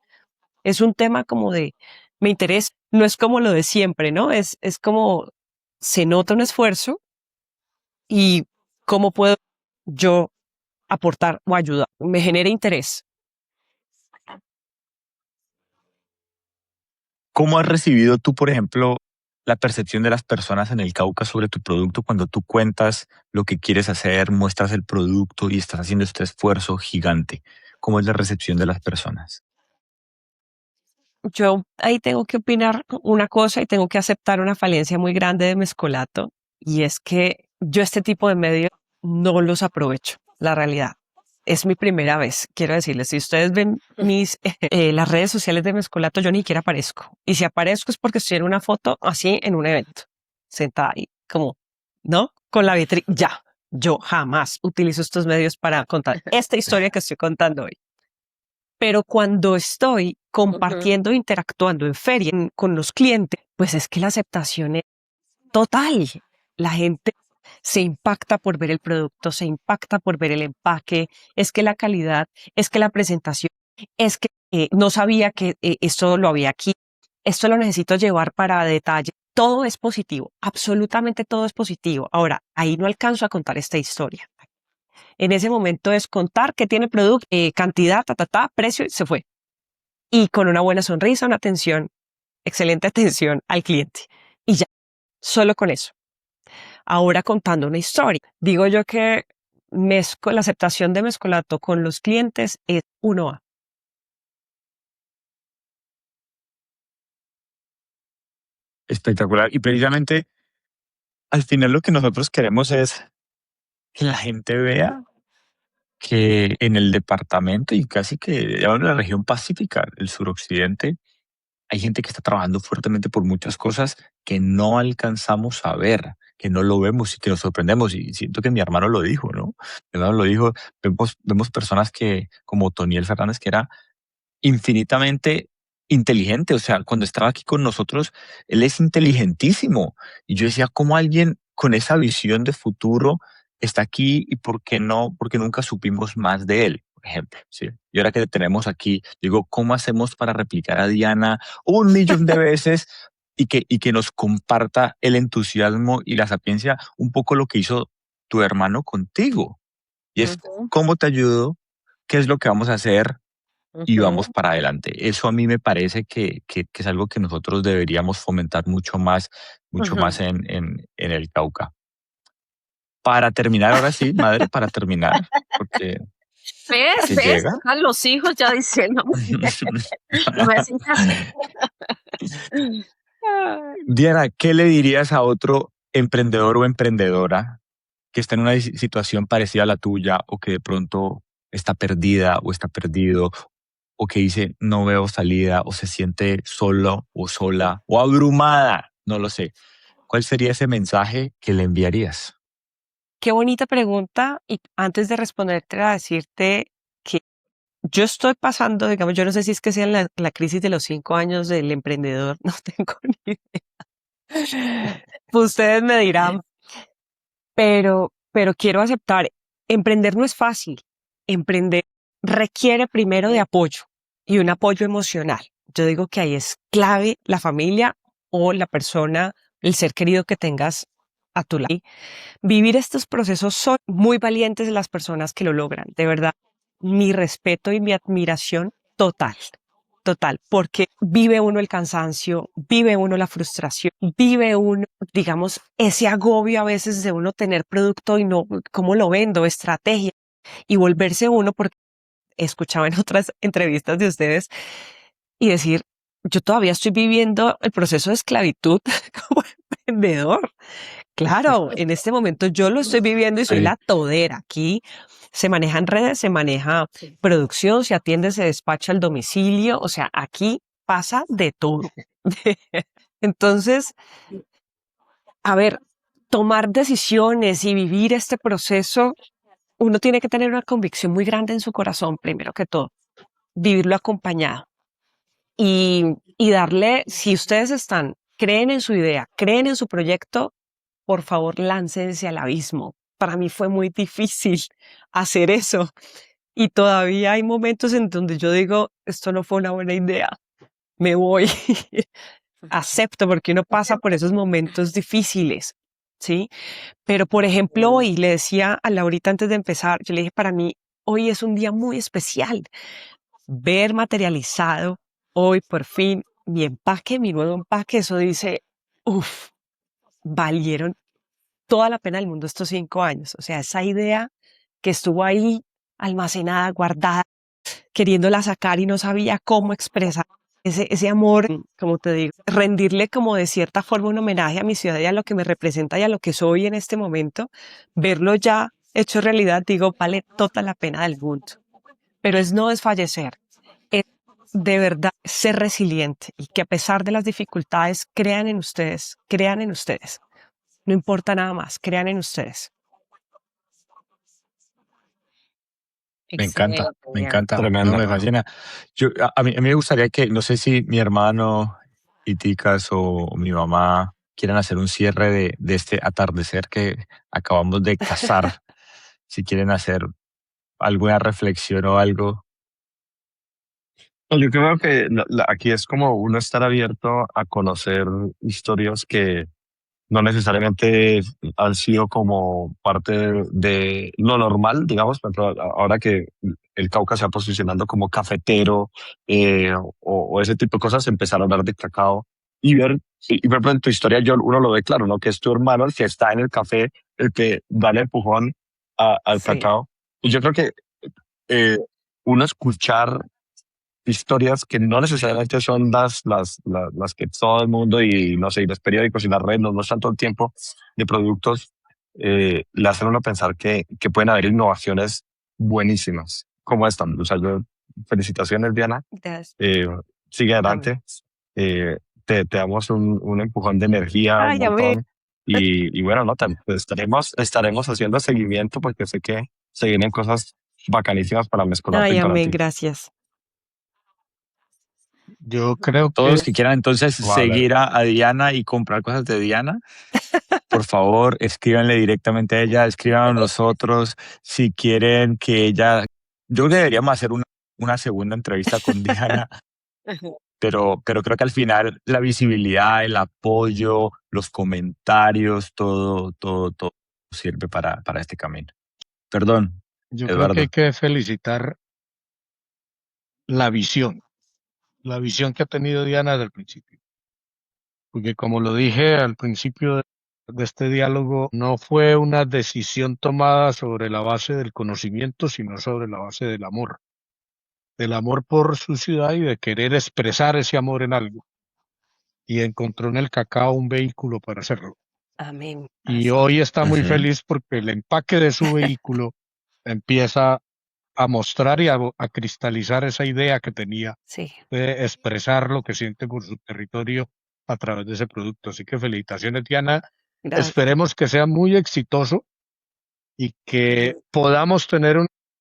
es un tema como de, me interesa, no es como lo de siempre, ¿no? Es como, se nota un esfuerzo y cómo puedo yo aportar o ayudar. Me genera interés. ¿Cómo has recibido tú, por ejemplo, la percepción de las personas en el Cauca sobre tu producto cuando tú cuentas lo que quieres hacer, muestras el producto y estás haciendo este esfuerzo gigante? ¿Cómo es la recepción de las personas? Yo ahí tengo que opinar una cosa y tengo que aceptar una falencia muy grande de Mezcolato y es que yo este tipo de medios no los aprovecho, la realidad. es mi primera vez. Quiero decirles, si ustedes ven las redes sociales de Mezcolato, yo ni siquiera aparezco. Y si aparezco es porque estoy en una foto así en un evento, sentada ahí, como, ¿no? Con la vitrina. Ya, yo jamás utilizo estos medios para contar esta historia que estoy contando hoy. Pero cuando estoy compartiendo, interactuando en feria con los clientes, pues es que la aceptación es total. La gente se impacta por ver el producto, se impacta por ver el empaque, es que la calidad, es que la presentación, es que no sabía que esto lo había aquí, esto lo necesito llevar para detalle. Todo es positivo, absolutamente todo es positivo. Ahora, ahí no alcanzo a contar esta historia. En ese momento es contar que tiene producto, cantidad, precio y se fue. Y con una buena sonrisa, una atención, excelente atención al cliente. Y ya, solo con eso. Ahora contando una historia. Digo yo que la aceptación de Mezcolato con los clientes es 1A. Espectacular. Y precisamente al final lo que nosotros queremos es que la gente vea que en el departamento y casi que ya en la región pacífica, el suroccidente, hay gente que está trabajando fuertemente por muchas cosas que no alcanzamos a ver, que no lo vemos y que nos sorprendemos. Y siento que mi hermano lo dijo, ¿no? Mi hermano lo dijo, vemos personas que, como Toniel Fernández, que era infinitamente inteligente. O sea, cuando estaba aquí con nosotros, él es inteligentísimo. Y yo decía, ¿cómo alguien con esa visión de futuro está aquí y por qué no? Porque nunca supimos más de él, por ejemplo. ¿Sí? Y ahora que le tenemos aquí, digo, ¿cómo hacemos para replicar a Diana 1.000.000 de veces y que nos comparta el entusiasmo y la sapiencia, un poco lo que hizo tu hermano contigo? Y es, ¿cómo te ayudo? ¿Qué es lo que vamos a hacer? Y vamos para adelante. Eso a mí me parece que es algo que nosotros deberíamos fomentar mucho más en el Cauca. Para terminar, ahora sí, madre, para terminar, porque ¿Ves? que ¿Ves? llega. Están los hijos ya diciendo, no me hacen caso. Diana, ¿qué le dirías a otro emprendedor o emprendedora que está en una situación parecida a la tuya o que de pronto está perdida o está perdido o que dice no veo salida o se siente solo o sola o abrumada? No lo sé. ¿Cuál sería ese mensaje que le enviarías? Qué bonita pregunta. Y antes de responderte, a decirte que yo estoy pasando, digamos, yo no sé si es que sea la crisis de los 5 años del emprendedor, no tengo ni idea. Pues ustedes me dirán, pero quiero aceptar, emprender no es fácil. Emprender requiere primero de apoyo y un apoyo emocional. Yo digo que ahí es clave la familia o la persona, el ser querido que tengas a tu lado. Vivir estos procesos son muy valientes las personas que lo logran. De verdad, mi respeto y mi admiración total. Total, porque vive uno el cansancio, vive uno la frustración, vive uno, digamos, ese agobio a veces de uno tener producto y no, ¿cómo lo vendo? Estrategia. Y volverse uno, porque escuchaba en otras entrevistas de ustedes, y decir, yo todavía estoy viviendo el proceso de esclavitud como emprendedor. Claro, en este momento yo lo estoy viviendo y soy la todera. Aquí se manejan redes, se maneja producción, se atiende, se despacha al domicilio. O sea, aquí pasa de todo. Entonces, a ver, tomar decisiones y vivir este proceso, uno tiene que tener una convicción muy grande en su corazón, primero que todo, vivirlo acompañado y darle, si ustedes creen en su idea, creen en su proyecto, por favor, láncense al abismo. Para mí fue muy difícil hacer eso y todavía hay momentos en donde yo digo, esto no fue una buena idea, me voy. Acepto porque uno pasa por esos momentos difíciles, ¿sí? Pero, por ejemplo, hoy le decía a Laurita antes de empezar, yo le dije, para mí, hoy es un día muy especial. Ver materializado hoy, por fin, mi empaque, mi nuevo empaque, eso dice, uff, valieron toda la pena del mundo estos 5 años. O sea, esa idea que estuvo ahí almacenada, guardada, queriéndola sacar y no sabía cómo expresar ese amor, como te digo, rendirle como de cierta forma un homenaje a mi ciudad y a lo que me representa y a lo que soy en este momento, verlo ya hecho realidad, digo, vale toda la pena del mundo. Pero es no desfallecer, es de verdad ser resiliente y que a pesar de las dificultades crean en ustedes, crean en ustedes. No importa nada más, crean en ustedes. Me encanta, Excelente, me Diana. encanta, no Tremendo. me fascina. A mí me gustaría que, no sé si mi hermano Iticas o mi mamá quieran hacer un cierre de este atardecer que acabamos de cazar. Si quieren hacer alguna reflexión o algo. No, yo creo que aquí es como uno estar abierto a conocer historias que no necesariamente han sido como parte de lo normal, digamos, por ejemplo, ahora que el Cauca se va posicionando como cafetero o ese tipo de cosas, empezar a hablar de cacao y ver, y por ejemplo, en tu historia uno lo ve claro, ¿no? Que es tu hermano el que está en el café, el que da el empujón al Sí, cacao. Y yo creo que eh, uno escuchar historias que no necesariamente son las que todo el mundo y no sé, y los periódicos y las redes nos muestran todo el tiempo de productos, le hacen a uno pensar que pueden haber innovaciones buenísimas como esta. O sea, felicitaciones, Diana. gracias. Eh, Sigue Amén. adelante. Te damos un empujón de energía un Ay, amén. montón. Y bueno, no, pues estaremos haciendo seguimiento porque sé que se vienen cosas bacanísimas para Mezcolato Ay, y para amén, ti. gracias. Yo creo Todos que los que quieran entonces Vale. seguir a Diana y comprar cosas de Diana, por favor, escríbanle directamente a ella, escriban a nosotros. Si quieren que ella, yo creo que deberíamos hacer una segunda entrevista con Diana, pero creo que al final la visibilidad, el apoyo, los comentarios, todo sirve para este camino. Perdón, yo creo que hay Eduardo. que felicitar la visión, la visión que ha tenido Diana desde el principio. Porque como lo dije al principio de este diálogo, no fue una decisión tomada sobre la base del conocimiento, sino sobre la base del amor por su ciudad y de querer expresar ese amor en algo. Y encontró en el cacao un vehículo para hacerlo. Amén. Y Así. hoy está muy Ujú. feliz porque el empaque de su vehículo empieza a mostrar y a cristalizar esa idea que tenía Sí, de expresar lo que siente por su territorio a través de ese producto. Así que felicitaciones, Diana. gracias. Esperemos que sea muy exitoso y que podamos tener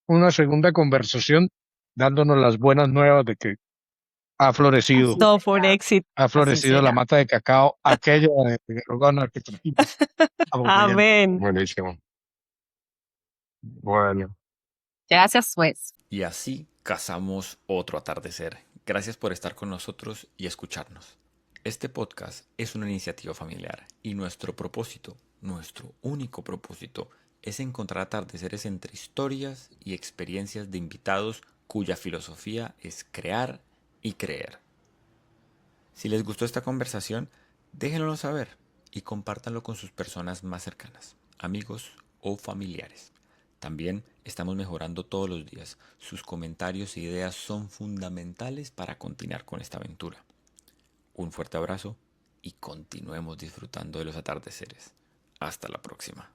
una segunda conversación dándonos las buenas nuevas de que ha florecido, Todo fue un éxito. ha Así florecido la será. mata de cacao, aquella de Rogana que trajimos a Popayán. Amén. Buenísimo. Bueno. Gracias, pues. Y así cazamos otro atardecer. Gracias por estar con nosotros y escucharnos. Este podcast es una iniciativa familiar y nuestro propósito, nuestro único propósito, es encontrar atardeceres entre historias y experiencias de invitados cuya filosofía es crear y creer. Si les gustó esta conversación, déjenlo saber y compártanlo con sus personas más cercanas, amigos o familiares. También estamos mejorando todos los días. Sus comentarios e ideas son fundamentales para continuar con esta aventura. Un fuerte abrazo y continuemos disfrutando de los atardeceres. Hasta la próxima.